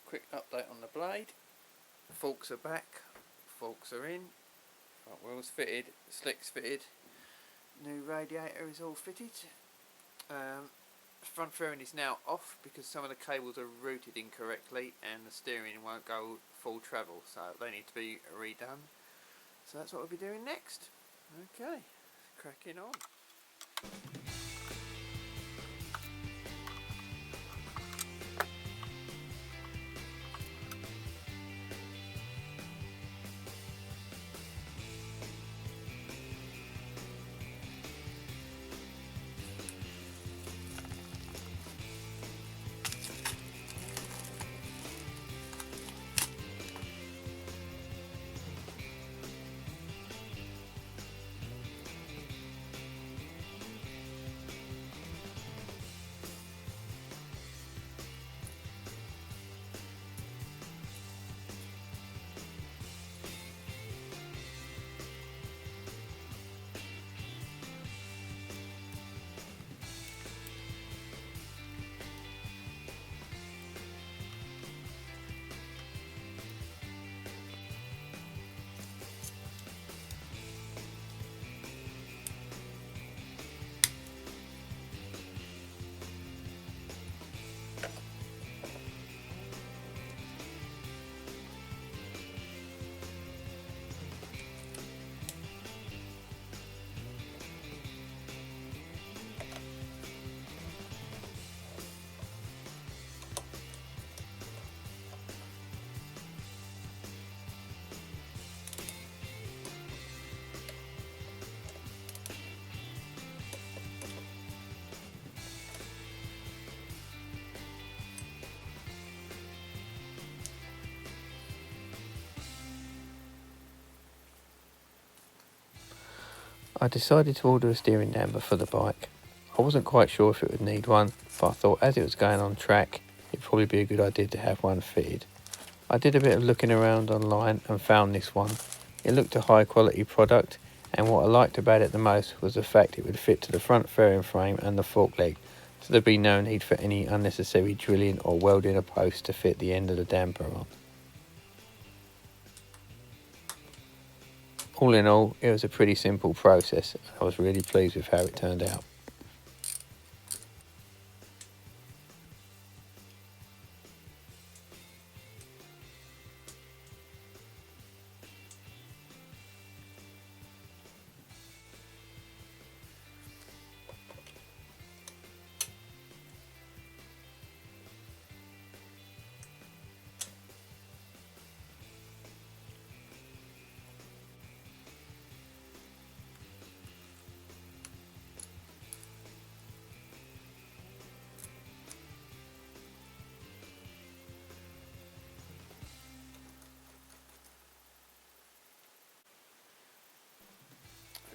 quick update on the blade. Forks are back, forks are in, front wheel's fitted, slicks fitted, new radiator is all fitted. Front fairing is now off because some of the cables are routed incorrectly and the steering won't go full travel, so they need to be redone. So that's what we'll be doing next. Okay, cracking on. I decided to order a steering damper for the bike. I wasn't quite sure if it would need one, but I thought as it was going on track, it'd probably be a good idea to have one fitted. I did a bit of looking around online and found this one. It looked a high quality product, and what I liked about it the most was the fact it would fit to the front fairing frame and the fork leg, so there'd be no need for any unnecessary drilling or welding a post to fit the end of the damper on. All in all, it was a pretty simple process, and I was really pleased with how it turned out.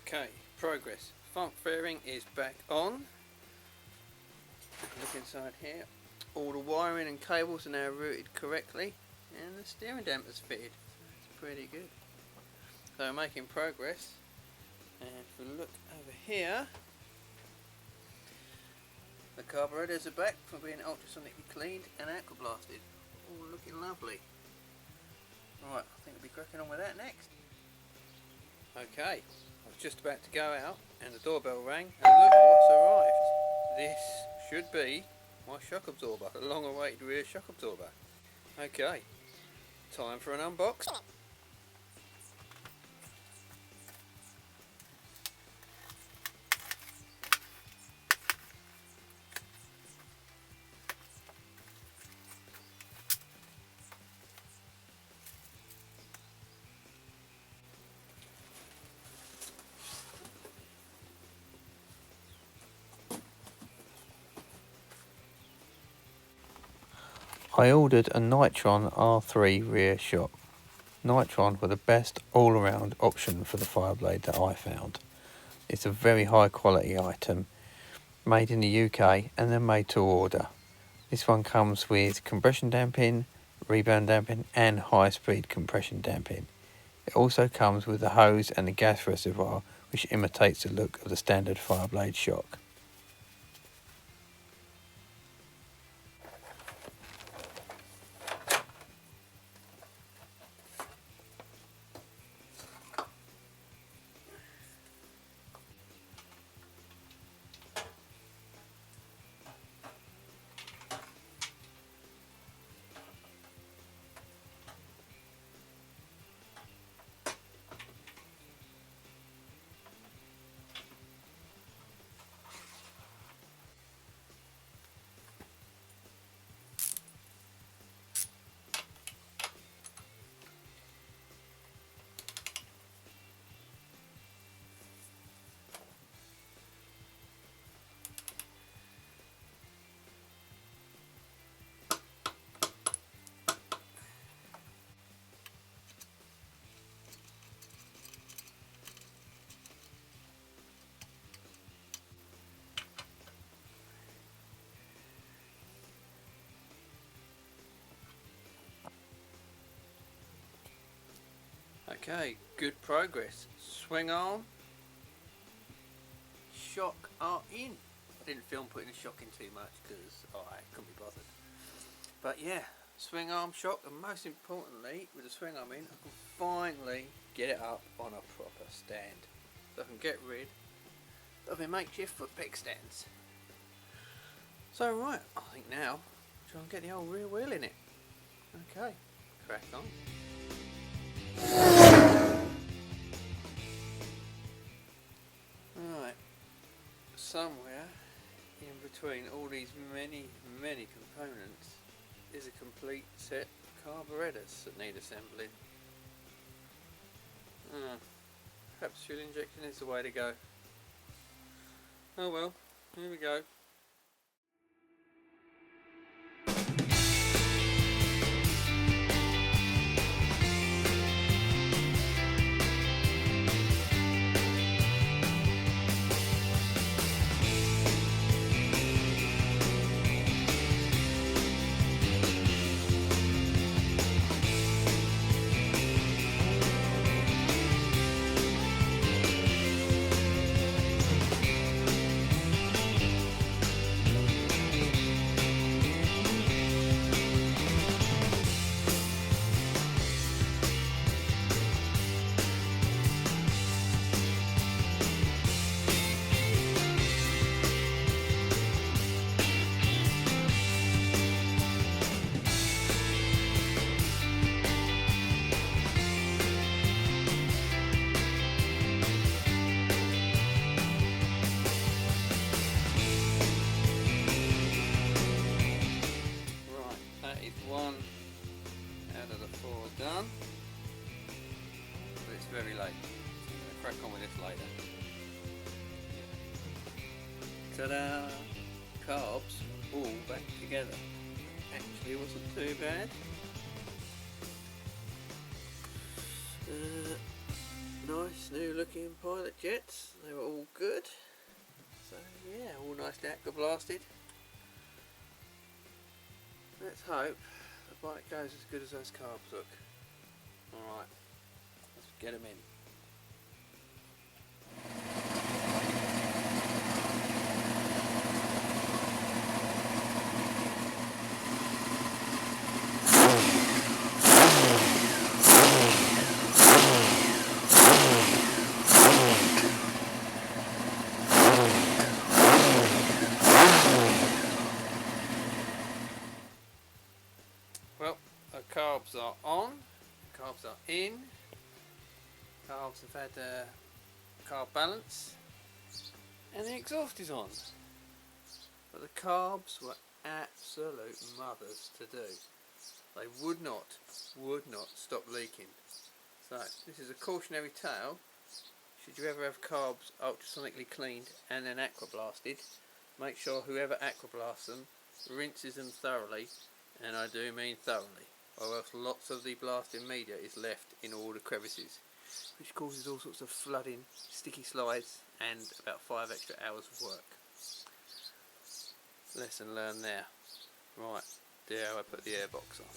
Okay, progress. Front fairing is back on. Look inside here. All the wiring and cables are now routed correctly, and the steering damper's fitted. It's pretty good. So we're making progress. And if we look over here, the carburettors are back from being ultrasonically cleaned and aqua blasted. All looking lovely. Right, I think we'll be cracking on with that next. Okay, I was just about to go out and the doorbell rang, and look what's arrived. This should be my shock absorber, the long awaited rear shock absorber. Okay, time for an unbox. I ordered a Nitron R3 rear shock. Nitron were the best all-around option for the fireblade that I found. It's a very high quality item, made in the UK and then made to order. This one comes with compression damping, rebound damping and high speed compression damping. It also comes with the hose and the gas reservoir, which imitates the look of the standard fireblade shock. Okay, good progress. Swing arm, shock are in. I didn't film putting the shock in too much because I couldn't be bothered. But yeah, swing arm shock, and most importantly, with the swing arm in, I can finally get it up on a proper stand. So I can get rid of my makeshift foot peg stands. So right, I think now, try and get the old rear wheel in it. Okay, crack on. Right, somewhere in between all these many components is a complete set of carburettors that need assembling. Perhaps fuel injection is the way to go. Oh well, here we go. One out of the 4 done, but it's very late, so I'm going to crack on with this later. Ta-da! Carbs all back together. Actually wasn't too bad. Nice new looking pilot jets, they were all good. So yeah, all nicely aqua blasted. Let's hope the bike goes as good as those carbs look. Alright, let's get them in. Well, the carbs are on, carbs are in, carbs have had carb balance, and the exhaust is on. But the carbs were absolute mothers to do. They would not stop leaking. So this is a cautionary tale. Should you ever have carbs ultrasonically cleaned and then aqua blasted, make sure whoever aqua blasts them rinses them thoroughly. And I do mean thoroughly, or else lots of the blasting media is left in all the crevices, which causes all sorts of flooding, sticky slides, and about 5 extra hours of work. Lesson learned there. Right, there I put the airbox on.